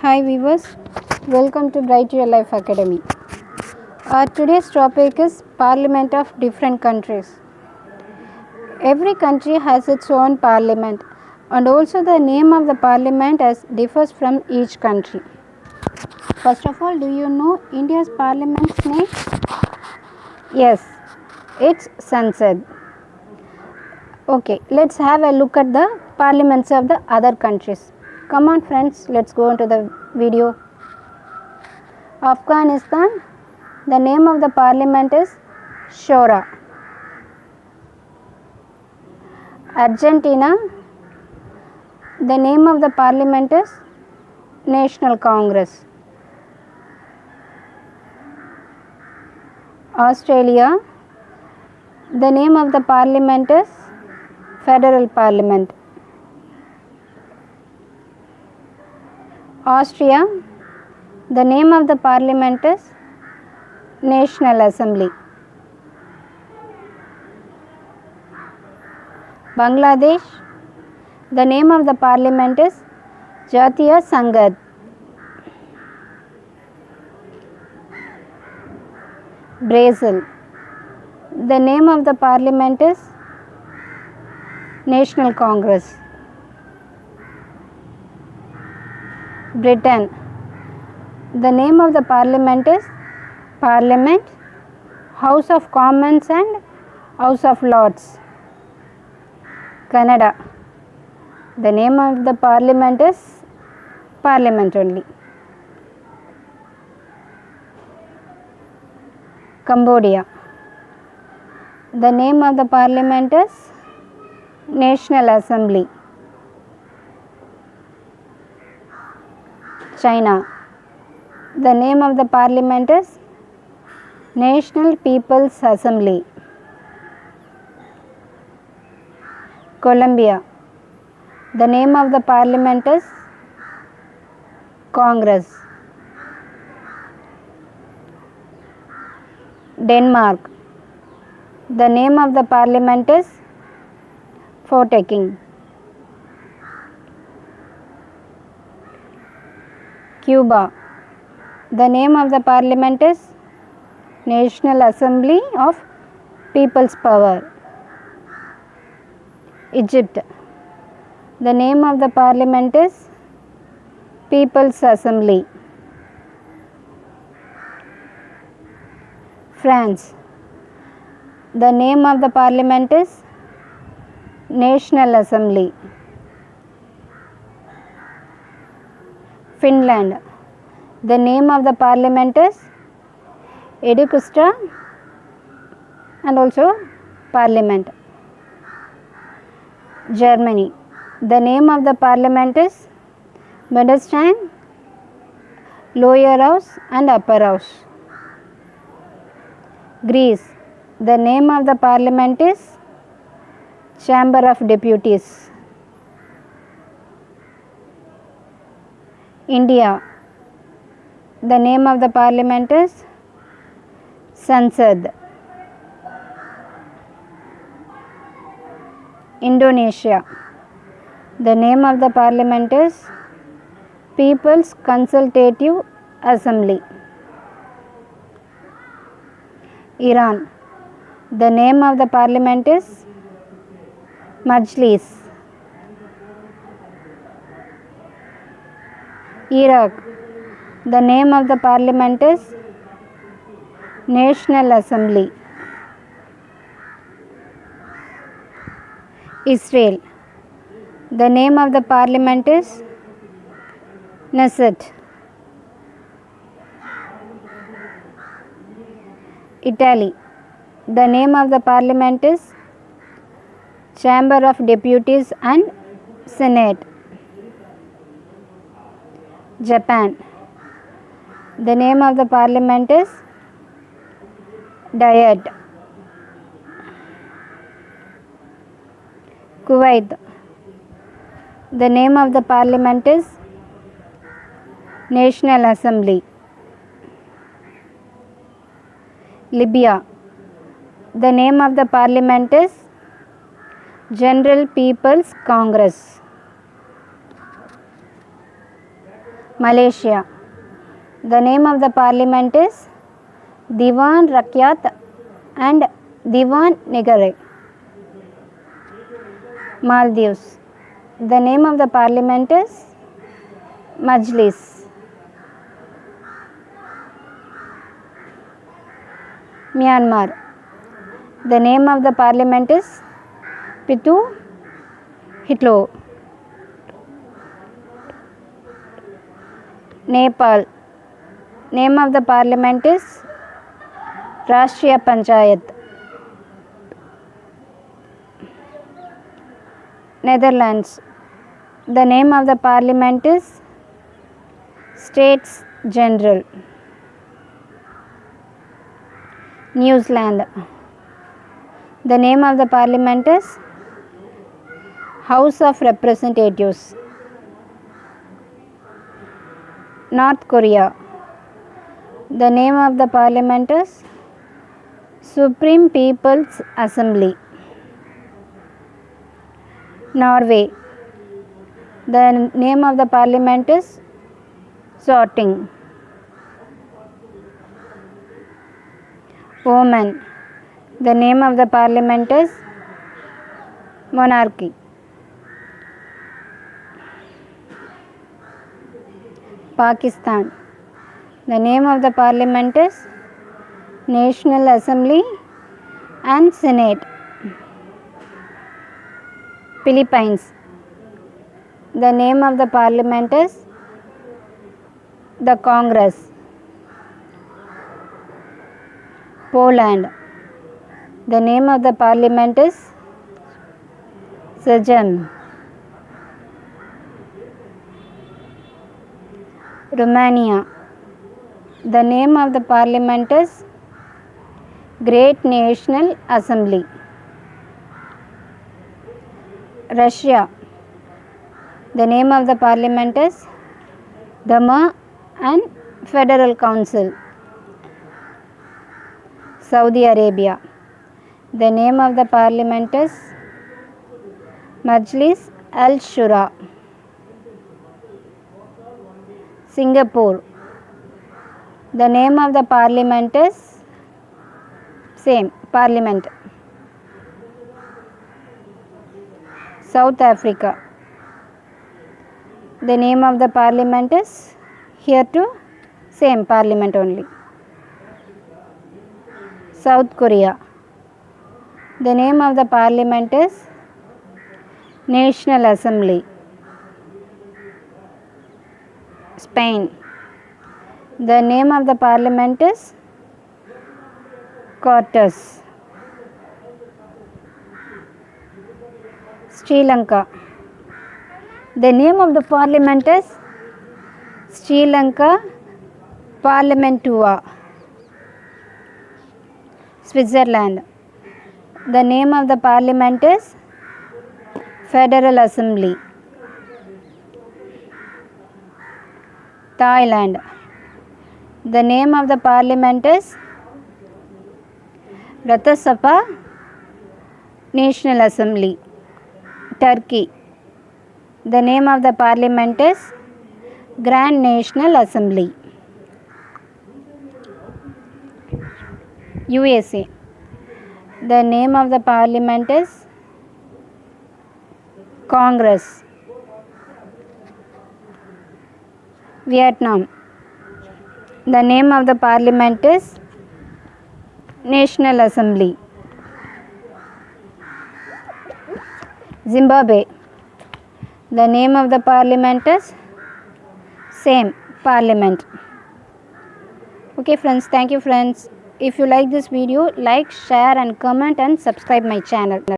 Hi viewers, welcome to Bright Your Life Academy. Our today's topic is Parliament of different countries. Every country has its own parliament and also the name of the parliament differs from each country. First of all, do you know India's parliament's name? Yes, it's Sansad. Okay, let's have a look at the parliaments of the other countries. Come on friends, let's go into the video. Afghanistan, the name of the parliament is Shura. Argentina, the name of the parliament is National Congress. Australia, the name of the parliament is Federal Parliament. Austria, the name of the parliament is National Assembly. Bangladesh, the name of the parliament is Jatiya Sangad. Brazil, the name of the parliament is National Congress. Britain, the name of the parliament is Parliament, House of Commons and House of Lords. Canada, the name of the parliament is Parliament only. Cambodia, the name of the parliament is National Assembly. China, the name of the parliament is National People's Assembly. Colombia, the name of the parliament is Congress. Denmark, the name of the parliament is Folketing. Cuba, the name of the parliament is National Assembly of People's Power. Egypt, the name of the parliament is People's Assembly. France, the name of the parliament is National Assembly. Finland, the name of the parliament is Eduskunta and also Parliament. Germany, the name of the parliament is Bundestag, Lower House and Upper House. Greece, the name of the parliament is Chamber of Deputies. India, the name of the parliament is Sansad. Indonesia, the name of the parliament is People's Consultative Assembly. Iran, the name of the parliament is Majlis. Iraq, the name of the parliament is National Assembly. Israel, the name of the parliament is Knesset. Italy, the name of the parliament is Chamber of Deputies and Senate. Japan, the name of the parliament is Diet. Kuwait, the name of the parliament is National Assembly. Libya, the name of the parliament is General People's Congress. Malaysia. The name of the parliament is Dewan Rakyat and Dewan Negara. Maldives. The name of the parliament is Majlis. Myanmar. The name of the parliament is Pitu Hitlo. Nepal. Name of the parliament is Rashtriya Panchayat. Netherlands. The name of the parliament is States General. New Zealand. The name of the parliament is House of Representatives. North Korea. The name of the parliament is Supreme People's Assembly. Norway. The name of the parliament is Sorting. Oman. The name of the parliament is Monarchy. Pakistan. The name of the parliament is National Assembly and Senate. Philippines. The name of the parliament is the Congress. Poland. The name of the parliament is Sejm. Romania. The name of the parliament is Great National Assembly. Russia. The name of the parliament is Duma and Federal Council. Saudi Arabia. The name of the parliament is Majlis al-Shura. Singapore. The name of the parliament is same parliament. South Africa. The name of the parliament is here too same parliament only. South Korea. The name of the parliament is National Assembly. Spain. The name of the parliament is Cortes. Sri Lanka. The name of the parliament is Sri Lanka Parlamentua. Switzerland. The name of the parliament is Federal Assembly. Thailand. The name of the parliament is Ratha Sabha National Assembly. Turkey. The name of the parliament is Grand National Assembly. USA. The name of the parliament is Congress. Vietnam. The name of the parliament is National Assembly. Zimbabwe. The name of the parliament is same parliament. Okay friends, thank you friends. If you like this video, like, share and comment and subscribe my channel.